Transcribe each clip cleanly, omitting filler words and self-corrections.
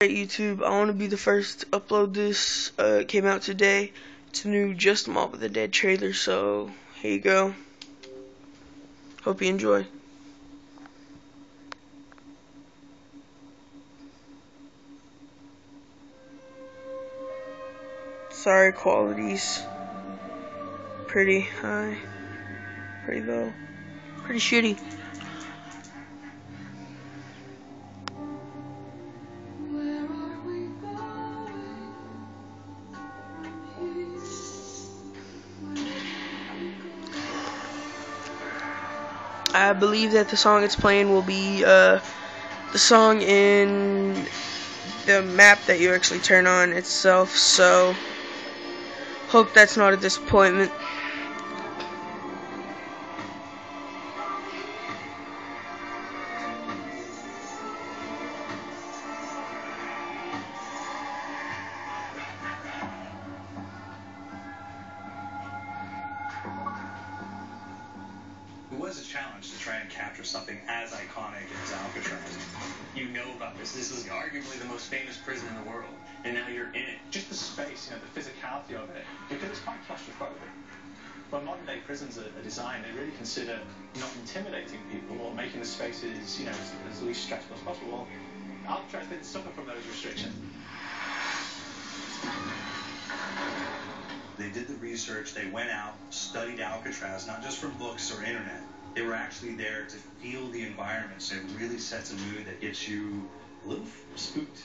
Alright, YouTube, I want to be the first to upload this. It came out today. It's a new Just Mob of the Dead trailer, so here you go. Hope you enjoy. Sorry, quality's pretty high, pretty low, pretty shitty. I believe that the song it's playing will be the song in the map that you actually turn on itself, so hope that's not a disappointment. It was a challenge to try and capture something as iconic as Alcatraz. You know about this. This is arguably the most famous prison in the world, and now you're in it. Just the space, the physicality of it, because it's quite claustrophobic. When modern-day prisons are designed, they really consider not intimidating people or making the spaces, as least stressful as possible. Well, Alcatraz didn't suffer from those restrictions. They did the research, they went out, studied Alcatraz, not just from books or internet. They were actually there to feel the environment, so it really sets a mood that gets you a little spooked.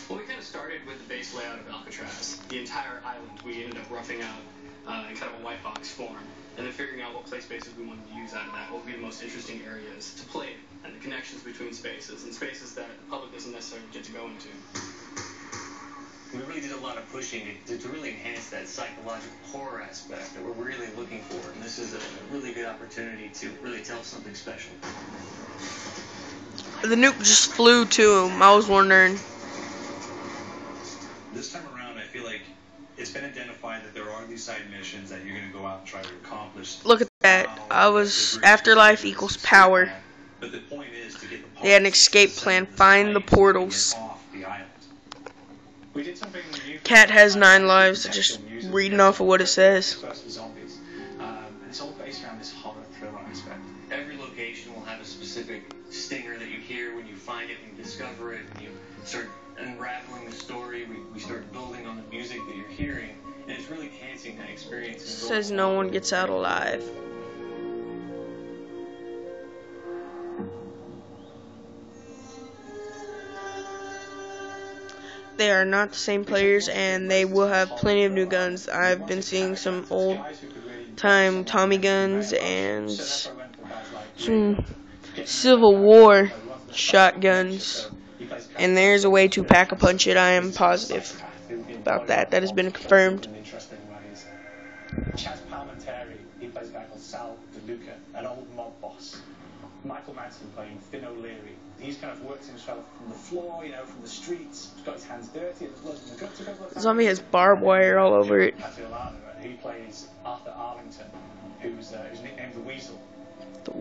Well, we kind of started with the base layout of Alcatraz. The entire island we ended up roughing out in kind of a white box form, and then figuring out what play spaces we wanted to use out of that, what would be the most interesting areas to play in, and the connections between spaces, and spaces that the public doesn't necessarily get to go into. We really did a lot of pushing to really enhance that psychological horror aspect that we're really looking for, and this is a really good opportunity to really tell something special. The nuke just flew to him. I was wondering. This time around, I feel like it's been identified that there are these side missions that you're going to go out and try to accomplish. Look at that. I was Afterlife equals power. But the point is to get the They had an escape plan. Find the portals. Cat has 9 lives. Just reading off of what it says. It's all based around this horror thriller aspect. Every location will have a specific stinger that you hear when you find it and you discover it, and you start unraveling the story. We start building on the music that you're hearing, and it's really enhancing that experience. Says no one gets out alive. They are not the same players, and they will have plenty of new guns. I've been seeing some old time Tommy guns and some Civil War shotguns, and there's a way to pack-a-punch it. I am positive about that. That has been confirmed. Chaz Palminteri, he plays a guy called Sal DeLuca, an old mob boss. Michael Madsen playing Finn O'Leary. He's kind of worked himself from the floor, from the streets. He's got his hands dirty. The zombie has barbed wire all over it. He plays Arthur Arlington, who's nicknamed the Weasel.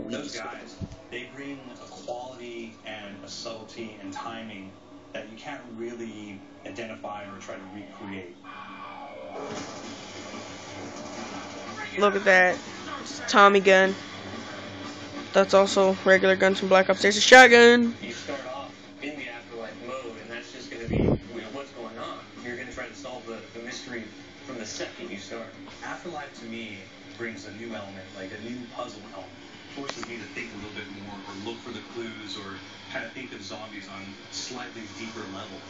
Those guys, they bring a quality and a subtlety and timing that you can't really identify or try to recreate. Look at that. It's a Tommy gun. That's also regular guns from Black Ops. There's a shotgun. You start off in the Afterlife mode, and that's just going to be what's going on. You're going to try to solve the mystery from the second you start. Afterlife, to me, brings a new element, like a new puzzle element. Forces me to think a little bit more, or look for the clues, or kind of think of zombies on a slightly deeper level.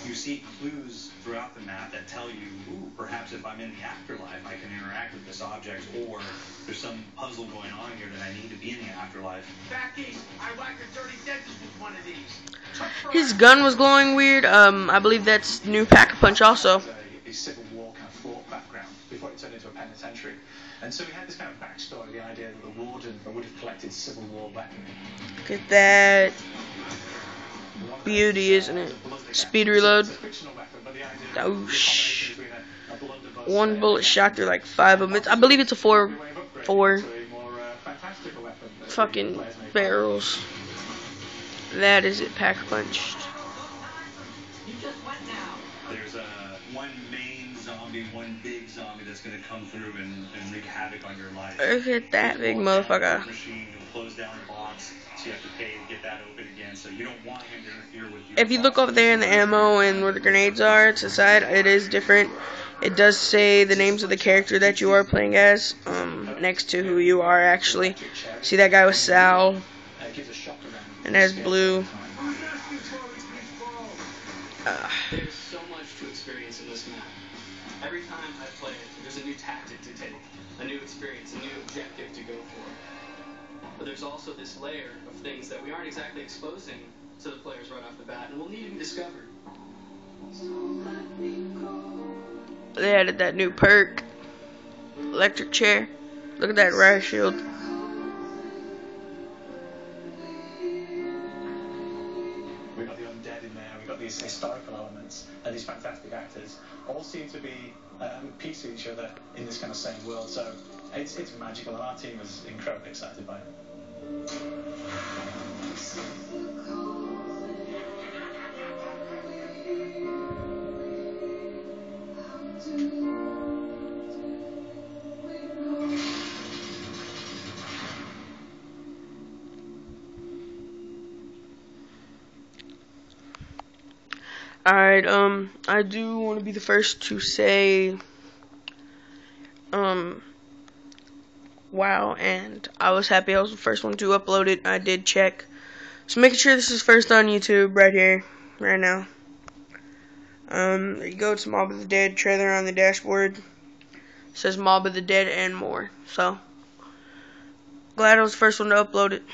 You see clues throughout the map that tell you, ooh, perhaps if I'm in the afterlife, I can interact with this object, or there's some puzzle going on here that I need to be in the afterlife. Back east, I whacked a dirty dentist with one of these. His gun was glowing weird. I believe that's new Pack-a-Punch also. A Civil War kind of thought background before it turned into a penitentiary. And so we had this kind of backstory, the idea that the warden would have collected Civil War weaponry. Look at that. Beauty, isn't it? Speed reload. Oosh. One bullet shot through like 5 of them. I believe it's a four fucking barrels. that is it, pack punched. There's one main zombie, one big zombie that's going to come through and wreak havoc on your life. Look at that big motherfucker. Machine will close down the box, so you have to pay to get that open again. So you don't want him to interfere with you. If you look over there in the ammo and where the grenades are to the side, it is different. It does say the names of the character that you are playing as, next to who you are actually. See that guy with Sal, and there's Blue. There's so much to experience in this map. Every time I play it, there's a new tactic to take, a new experience, a new objective to go for. But there's also this layer of things that we aren't exactly exposing to the players right off the bat, and will need to be discovered. They added that new perk, electric chair. Look at that riot shield. We've got the undead in there, we've got these historical elements, and these fantastic actors all seem to be piecing each other in this kind of same world. So it's magical, and our team is incredibly excited by it. Alright, I do want to be the first to say, wow, and I was happy I was the first one to upload it. I did check. So making sure this is first on YouTube right here, right now. There you go, it's Mob of the Dead trailer on the dashboard. It says Mob of the Dead and more. So, glad I was the first one to upload it.